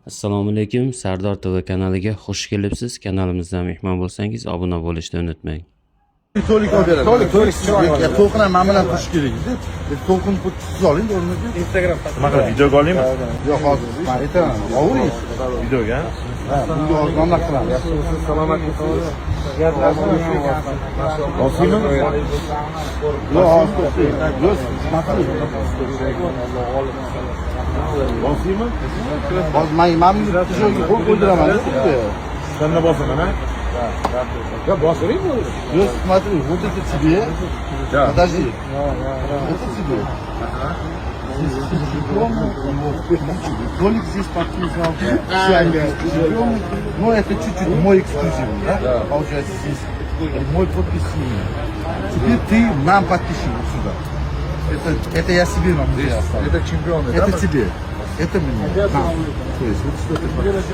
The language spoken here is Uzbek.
Assalomu alaykum, Sardor TV kanaliga xush kelibsiz. Kanalimizga mehmon bo'lsangiz, obuna bo'lishni unutmang. To'lik olib beradi. To'lik. To'lqin ham mana bilan qilish kerak edi. To'lqin siz oling, o'rniga. Instagram nima qilib videoga olaymi? Yo'q, hozir. Men aytaman. Ovuring. Videoga? Ha, bunga hozir namlab qilamiz. Salomat bo'lsangiz. Osiymi? Yo'q, hozir. Yo'q, maqsad. Osiymi? Hozir men joyga qo'l qo'ydiraman. Senga bosaman, ha? Ya босring. Yo'q, смотри, вот это тебе. Подожди. Это тебе. Толик здесь подписал. Ну, это чуть-чуть мой эксклюзивный, да? Получается, здесь мой подпись. Теперь ты нам подпиши вот сюда. Это я себе на музее оставлю. Это чемпионы, Это тебе. Это мне. Нам. То есть, вот что ты подпишешь.